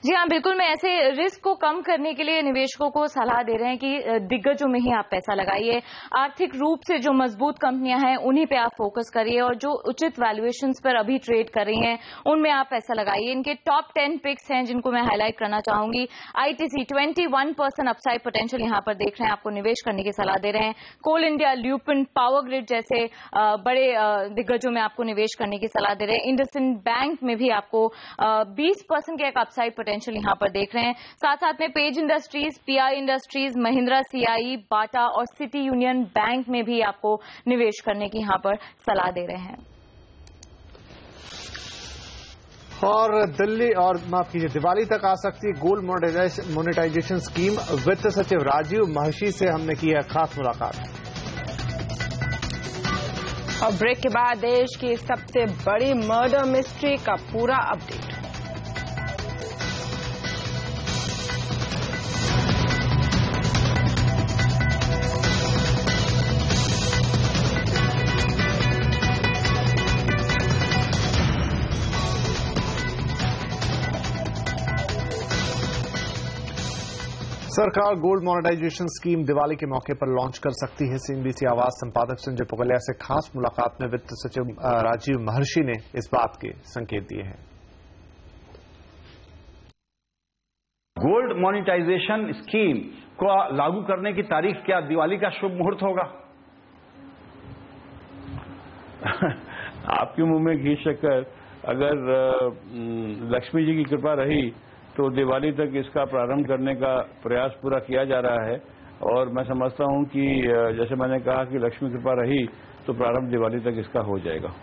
जी हाँ, बिल्कुल। मैं ऐसे रिस्क को कम करने के लिए निवेशकों को सलाह दे रहे हैं कि दिग्गजों में ही आप पैसा लगाइए। आर्थिक रूप से जो मजबूत कंपनियां हैं उन्हीं पे आप फोकस करिए और जो उचित वैल्यूएशंस पर अभी ट्रेड कर रही हैं उनमें आप पैसा लगाइए। इनके टॉप 10 पिक्स हैं जिनको मैं हाईलाइट करना चाहूंगी। आईटीसी 21% अपसाइड पोटेंशियल यहां पर देख रहे हैं, आपको निवेश करने की सलाह दे रहे हैं। कोल इंडिया, ल्यूपिन, पावर ग्रिड जैसे बड़े दिग्गजों में आपको निवेश करने की सलाह दे रहे हैं। इंडसइंड बैंक में भी आपको 20% के एक अपसाइड पोटेंशियल यहां पर देख रहे हैं। साथ साथ में Page Industries, PI Industries, Mahindra, CI, Bata और सिटी यूनियन बैंक में भी आपको निवेश करने की यहां पर सलाह दे रहे हैं। और दिल्ली और माफ कीजिए दिवाली तक आ सकती है गोल्ड मोनेटाइजेशन स्कीम। वित्त सचिव राजीव महर्षि से हमने की है खास मुलाकात। और ब्रेक के बाद देश की सबसे बड़ी मर्डर मिस्ट्री का पूरा अपडेट। सरकार गोल्ड मोनेटाइजेशन स्कीम दिवाली के मौके पर लॉन्च कर सकती है। सीएनबीसी आवाज संपादक संजय पुगलिया से खास मुलाकात में वित्त सचिव राजीव महर्षि ने इस बात के संकेत दिए हैं। गोल्ड मोनेटाइजेशन स्कीम को लागू करने की तारीख क्या दिवाली का शुभ मुहूर्त होगा? आपके मुंह में घी शक्कर, अगर लक्ष्मी जी की कृपा रही तो दिवाली तक इसका प्रारंभ करने का प्रयास पूरा किया जा रहा है। और मैं समझता हूं कि जैसे मैंने कहा कि लक्ष्मी कृपा रही तो प्रारंभ दिवाली तक इसका हो जाएगा।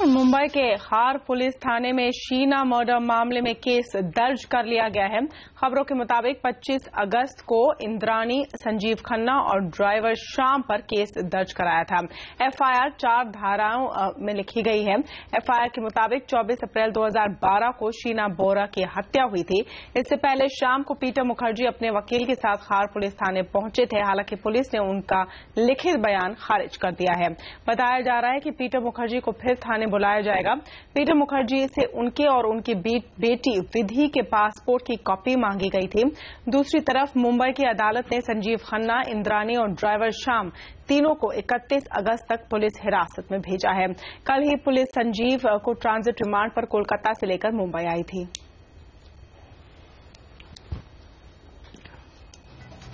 मुंबई के खार पुलिस थाने में शीना मर्डर मामले में केस दर्ज कर लिया गया है। खबरों के मुताबिक 25 अगस्त को इंद्राणी, संजीव खन्ना और ड्राइवर श्याम पर केस दर्ज कराया था। एफआईआर 4 धाराओं में लिखी गई है। एफआईआर के मुताबिक 24 अप्रैल 2012 को शीना बोरा की हत्या हुई थी। इससे पहले शाम को पीटर मुखर्जी अपने वकील के साथ खार पुलिस थाने पहुंचे थे। हालांकि पुलिस ने उनका लिखित बयान खारिज कर दिया है। बताया जा रहा है कि पीटर मुखर्जी को फिर थाने बुलाया जाएगा। पीटर मुखर्जी से उनके और उनकी बेटी विधि के पासपोर्ट की कॉपी मांगी गई थी। दूसरी तरफ मुंबई की अदालत ने संजीव खन्ना, इंद्राणी और ड्राइवर श्याम तीनों को 31 अगस्त तक पुलिस हिरासत में भेजा है। कल ही पुलिस संजीव को ट्रांजिट रिमांड पर कोलकाता से लेकर मुंबई आई थी।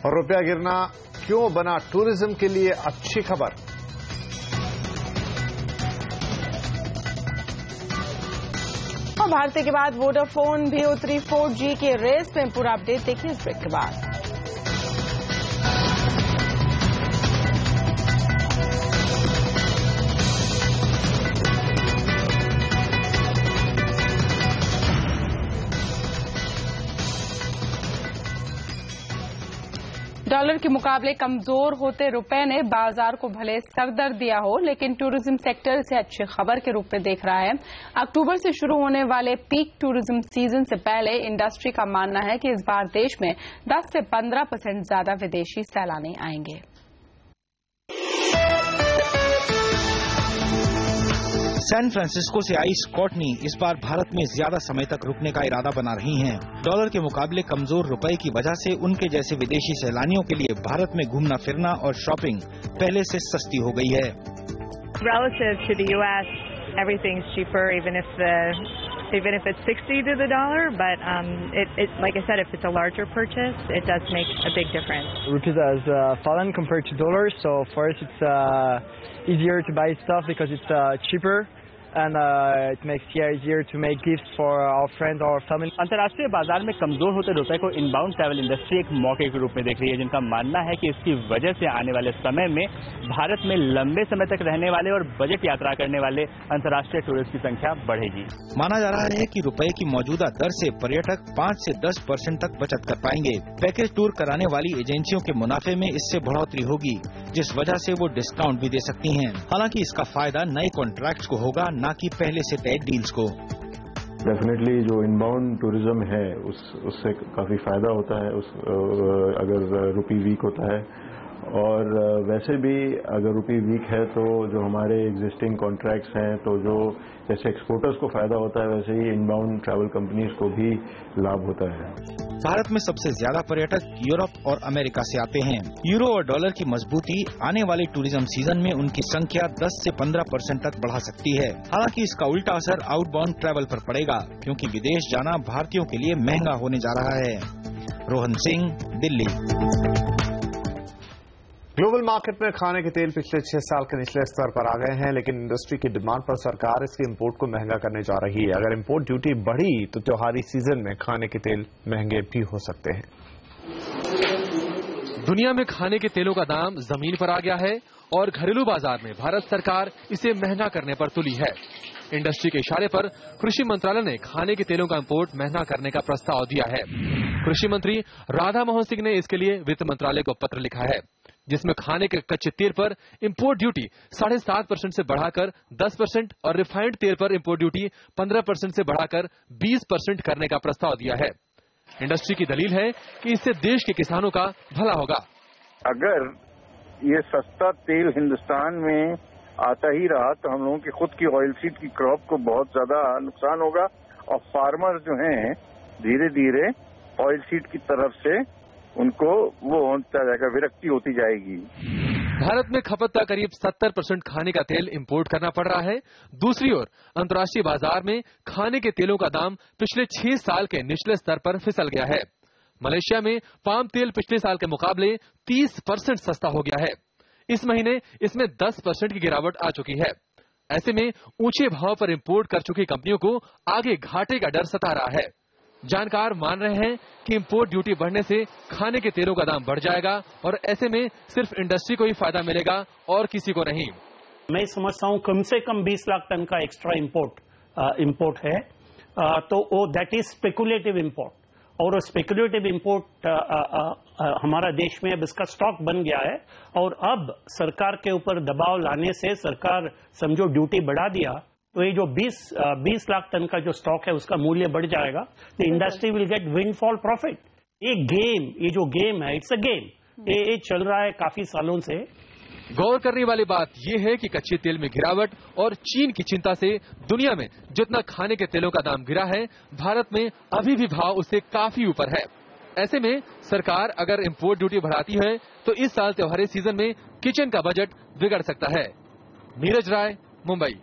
और रुपया गिरना क्यों बना टूरिज्म के लिए अच्छी खबर। और भारती के बाद वोडाफोन भी उतरी 4G के रेस में। पूरा अपडेट देखिए इस ब्रेक के बाद। डॉलर के मुकाबले कमजोर होते रुपए ने बाजार को भले सरदर्द दिया हो, लेकिन टूरिज्म सेक्टर इसे अच्छी खबर के रूप में देख रहा है। अक्टूबर से शुरू होने वाले पीक टूरिज्म सीजन से पहले इंडस्ट्री का मानना है कि इस बार देश में 10 से 15% ज्यादा विदेशी सैलानी आएंगे। सैन फ्रांसिस्को से आई स्कॉटनी इस बार भारत में ज्यादा समय तक रुकने का इरादा बना रही हैं। डॉलर के मुकाबले कमजोर रुपए की वजह से उनके जैसे विदेशी सैलानियों के लिए भारत में घूमना फिरना और शॉपिंग पहले से सस्ती हो गई है। Relative to the U.S., everything's cheaper, even if it's 60 to the dollar. But like I said, if it's a larger purchase, it does make a big difference. Rupee has fallen compared to dollars, so for us it's easier to buy stuff because it's cheaper. And it makes easier to make gifts for our friends or family. अंतर्राष्ट्रीय बाजार में कमजोर होते रुपए को inbound travel industry एक मौके के रूप में देख रही है, जिनका मानना है कि इसकी वजह से आने वाले समय में भारत में लंबे समय तक रहने वाले और बजट यात्रा करने वाले अंतर्राष्ट्रीय टूरिस्ट की संख्या बढ़ेगी। माना जा रहा है कि रुपए की मौजूदा दर से पर्यटक 5 से 10% तक बचत कर पाएंगे। पैकेज टूर कराने वाली एजेंसियों के मुनाफे में इससे बढ़ोतरी होगी, जिस वजह से वो डिस्काउंट भी दे सकती हैं। हालांकि इसका फायदा नए कॉन्ट्रैक्ट्स को होगा, ना कि पहले से तय डील्स को। डेफिनेटली जो इनबाउंड टूरिज्म है उससे काफी फायदा होता है अगर रुपी वीक होता है, और वैसे भी अगर रुपी वीक है तो जो हमारे एग्जिस्टिंग कॉन्ट्रैक्ट्स हैं, तो जो जैसे एक्सपोर्टर्स को फायदा होता है वैसे ही इनबाउंड ट्रैवल कंपनीज को भी लाभ होता है। भारत में सबसे ज्यादा पर्यटक यूरोप और अमेरिका से आते हैं। यूरो और डॉलर की मजबूती आने वाले टूरिज्म सीजन में उनकी संख्या 10 से 15% तक बढ़ा सकती है। हालांकि इसका उल्टा असर आउटबाउंड ट्रैवल पर पड़ेगा, क्योंकि विदेश जाना भारतीयों के लिए महंगा होने जा रहा है। रोहन सिंह, दिल्ली। ग्लोबल मार्केट में खाने के तेल पिछले 6 साल के निचले स्तर पर आ गए हैं, लेकिन इंडस्ट्री की डिमांड पर सरकार इसके इंपोर्ट को महंगा करने जा रही है। अगर इंपोर्ट ड्यूटी बढ़ी तो त्योहारी सीजन में खाने के तेल महंगे भी हो सकते हैं। दुनिया में खाने के तेलों का दाम जमीन पर आ गया है और घरेलू बाजार में भारत सरकार इसे महंगा करने पर तुली है। इंडस्ट्री के इशारे पर कृषि मंत्रालय ने खाने के तेलों का इंपोर्ट महंगा करने का प्रस्ताव दिया है। कृषि मंत्री राधा मोहन सिंह ने इसके लिए वित्त मंत्रालय को पत्र लिखा है, जिसमें खाने के कच्चे तेल पर इंपोर्ट ड्यूटी 7.5% से बढ़ाकर 10% और रिफाइंड तेल पर इंपोर्ट ड्यूटी 15% से बढ़ाकर 20% करने का प्रस्ताव दिया है। इंडस्ट्री की दलील है कि इससे देश के किसानों का भला होगा। अगर ये सस्ता तेल हिंदुस्तान में आता ही रहा तो हम लोगों की खुद की ऑयल सीड की क्रॉप को बहुत ज्यादा नुकसान होगा और फार्मर जो हैं धीरे धीरे ऑयल सीड की तरफ से उनको वो होता जाएगा, विरक्ति होती जाएगी। भारत में खपत का करीब 70% खाने का तेल इंपोर्ट करना पड़ रहा है। दूसरी ओर अंतर्राष्ट्रीय बाजार में खाने के तेलों का दाम पिछले 6 साल के निचले स्तर पर फिसल गया है। मलेशिया में पाम तेल पिछले साल के मुकाबले 30% सस्ता हो गया है। इस महीने इसमें 10% की गिरावट आ चुकी है। ऐसे में ऊंचे भाव पर इंपोर्ट कर चुकी कंपनियों को आगे घाटे का डर सता रहा है। जानकार मान रहे हैं कि इंपोर्ट ड्यूटी बढ़ने से खाने के तेलों का दाम बढ़ जाएगा और ऐसे में सिर्फ इंडस्ट्री को ही फायदा मिलेगा और किसी को नहीं। मैं समझता हूं कम से कम 20 लाख टन का एक्स्ट्रा इंपोर्ट है, तो वो दैट इज स्पेकुलेटिव इंपोर्ट, और स्पेकुलेटिव इंपोर्ट हमारा देश में अब इसका स्टॉक बन गया है। और अब सरकार के ऊपर दबाव लाने से सरकार समझो ड्यूटी बढ़ा दिया तो ये जो 20 लाख टन का जो स्टॉक है उसका मूल्य बढ़ जाएगा। The industry will get windfall profit. ये जो गेम है, इट्स अ गेम, ये चल रहा है काफी सालों से। गौर करने वाली बात यह है कि कच्चे तेल में गिरावट और चीन की चिंता से दुनिया में जितना खाने के तेलों का दाम गिरा है, भारत में अभी भी भाव उससे काफी ऊपर है। ऐसे में सरकार अगर इंपोर्ट ड्यूटी बढ़ाती है तो इस साल त्योहारी सीजन में किचन का बजट बिगड़ सकता है। नीरज राय, मुंबई।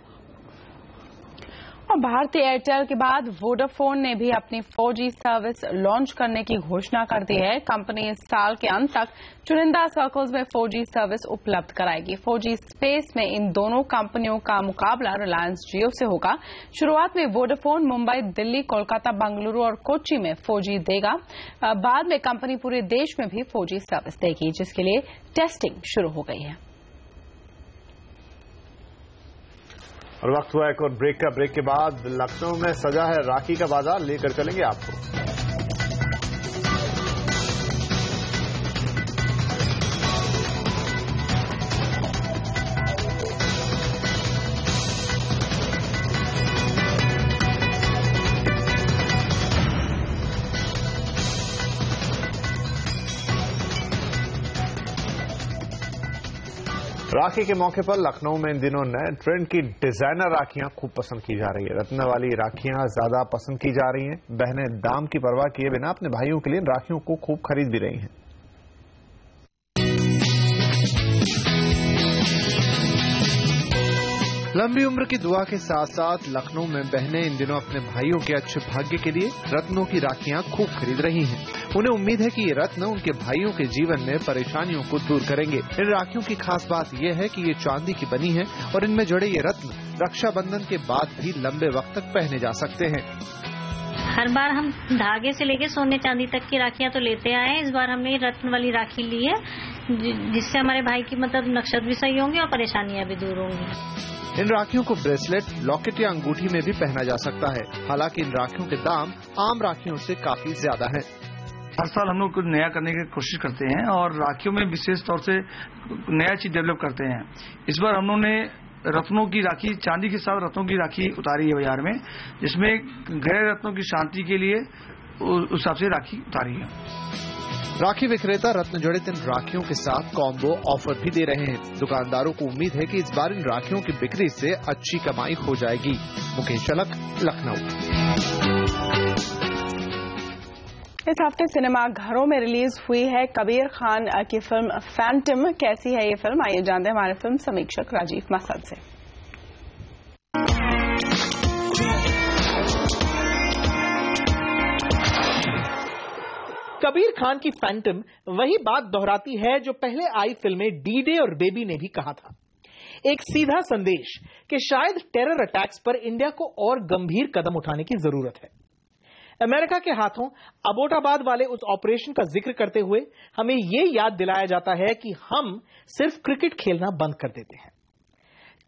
और भारतीय एयरटेल के बाद वोडाफोन ने भी अपनी 4G सर्विस लॉन्च करने की घोषणा कर दी है। कंपनी इस साल के अंत तक चुनिंदा सर्कल्स में 4G सर्विस उपलब्ध कराएगी। 4G स्पेस में इन दोनों कंपनियों का मुकाबला रिलायंस जियो से होगा। शुरुआत में वोडाफोन मुंबई, दिल्ली, कोलकाता, बेंगलुरु और कोच्चि में 4G देगा। बाद में कंपनी पूरे देश में भी 4G सर्विस देगी, जिसके लिए टेस्टिंग शुरू हो गई है। और वक्त हुआ एक और ब्रेक का। ब्रेक के बाद लखनऊ में सजा है राखी का बाजार, लेकर चलेंगे आपको। राखी के मौके पर लखनऊ में इन दिनों नए ट्रेंड की डिजाइनर राखियां खूब पसंद की जा रही है। रत्न वाली राखियां ज्यादा पसंद की जा रही हैं। बहनें दाम की परवाह किए बिना अपने भाइयों के लिए राखियों को खूब खरीद भी रही हैं। लंबी उम्र की दुआ के साथ साथ लखनऊ में बहनें इन दिनों अपने भाइयों के अच्छे भाग्य के लिए रत्नों की राखियां खूब खरीद रही हैं। उन्हें उम्मीद है कि ये रत्न उनके भाइयों के जीवन में परेशानियों को दूर करेंगे। इन राखियों की खास बात यह है कि ये चांदी की बनी है और इनमें जड़े ये रत्न रक्षाबंधन के बाद भी लंबे वक्त तक पहने जा सकते हैं। हर बार हम धागे से लेके सोने चांदी तक की राखियां तो लेते आए हैं। इस बार हमने रत्न वाली राखी ली है, जिससे हमारे भाई की मतलब नक्शत भी सही होंगे और परेशानियां भी दूर होंगी। इन राखियों को ब्रेसलेट, लॉकेट या अंगूठी में भी पहना जा सकता है। हालांकि इन राखियों के दाम आम राखियों से काफी ज्यादा हैं। हर साल हम लोग कुछ नया करने की कोशिश करते हैं और राखियों में विशेष तौर से नया चीज डेवलप करते हैं। इस बार हम लोगों ने रत्नों की राखी, चांदी के साथ रत्नों की राखी उतारी है बाजार में, जिसमें गैर रत्नों की शांति के लिए उस हिसाब से राखी उतारी है। राखी विक्रेता रत्न जड़ित इन राखियों के साथ कॉम्बो ऑफर भी दे रहे हैं। दुकानदारों को उम्मीद है कि इस बार इन राखियों की बिक्री से अच्छी कमाई हो जाएगी। मुकेश चलक, लखनऊ। इस हफ्ते सिनेमा घरों में रिलीज हुई है कबीर खान की फिल्म फैंटम। कैसी है ये फिल्म, आइए जानते हैं हमारे फिल्म समीक्षक राजीव मसद से। कबीर खान की फैंटम वही बात दोहराती है जो पहले आई फिल्में डी डे और बेबी ने भी कहा था। एक सीधा संदेश कि शायद टेरर अटैक्स पर इंडिया को और गंभीर कदम उठाने की जरूरत है। अमेरिका के हाथों अबोटाबाद वाले उस ऑपरेशन का जिक्र करते हुए हमें ये याद दिलाया जाता है कि हम सिर्फ क्रिकेट खेलना बंद कर देते हैं।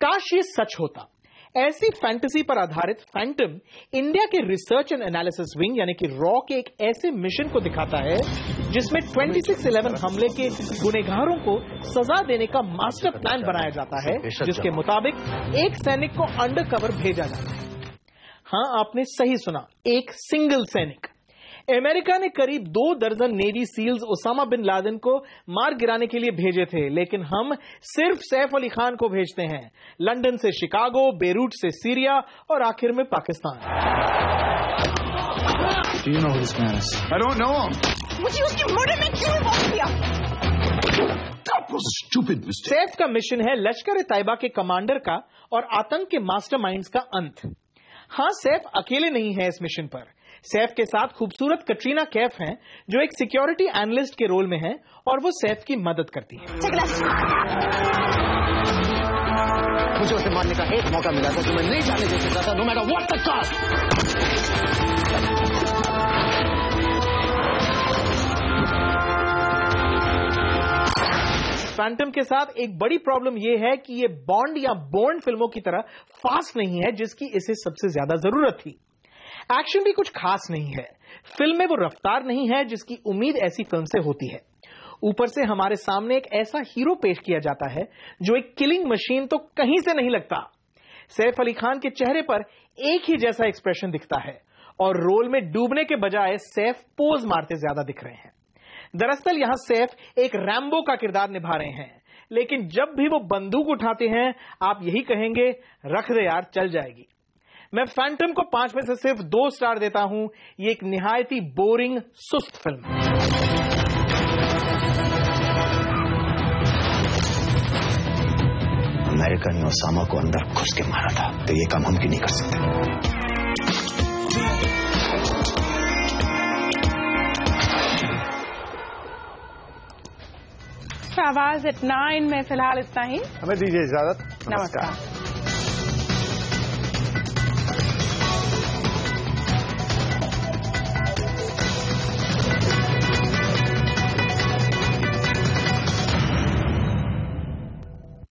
काश ये सच होता। ऐसी फैंटेसी पर आधारित फैंटम इंडिया के रिसर्च एंड एनालिसिस विंग यानी कि रॉ के एक ऐसे मिशन को दिखाता है जिसमें 26/11 हमले के गुनहगारों को सजा देने का मास्टर प्लान बनाया जाता है, जिसके मुताबिक एक सैनिक को अंडरकवर भेजा जाता है। हाँ, आपने सही सुना, एक सिंगल सैनिक। अमेरिका ने करीब 2 दर्जन navy seals Osama bin Laden को मार गिराने के लिए भेजे थे, लेकिन हम सिर्फ सैफ अली खान को भेजते हैं। लंदन से शिकागो, बेरूट से सीरिया और आखिर में पाकिस्तान। मुझे उसकी मर्डर में क्यों इन्वॉल्व किया? सैफ का मिशन है लश्कर ए तैयबा के कमांडर का और आतंक के मास्टरमाइंड्स का अंत। हाँ, सैफ अकेले नहीं है इस मिशन पर। सैफ के साथ खूबसूरत कटरीना कैफ हैं, जो एक सिक्योरिटी एनालिस्ट के रोल में हैं और वो सैफ की मदद करती है। मुझे उसे मारने का एक मौका मिला था जो मैं नहीं जाने दे सकता था, no matter what the cost. Phantom के साथ एक बड़ी प्रॉब्लम यह है कि ये बॉन्ड या बॉन्ड फिल्मों की तरह फास्ट नहीं है, जिसकी इसे सबसे ज्यादा जरूरत थी। एक्शन भी कुछ खास नहीं है। फिल्म में वो रफ्तार नहीं है जिसकी उम्मीद ऐसी फिल्म से होती है। ऊपर से हमारे सामने एक ऐसा हीरो पेश किया जाता है जो एक किलिंग मशीन तो कहीं से नहीं लगता। सैफ अली खान के चेहरे पर एक ही जैसा एक्सप्रेशन दिखता है और रोल में डूबने के बजाय सैफ पोज मारते ज्यादा दिख रहे हैं। दरअसल यहां सैफ एक रैम्बो का किरदार निभा रहे हैं, लेकिन जब भी वो बंदूक उठाते हैं आप यही कहेंगे, रख दे यार, चल जाएगी। मैं फैंटम को 5 में से सिर्फ 2 स्टार देता हूं। ये एक निहायत ही बोरिंग, सुस्त फिल्म है। अमेरिका ने ओसामा को अंदर घुस के मारा था, तो ये काम हम क्यों नहीं कर सकते? आवाज at 9 में फिलहाल इतना ही। हमें दीजिए इजाजत। नमस्कार।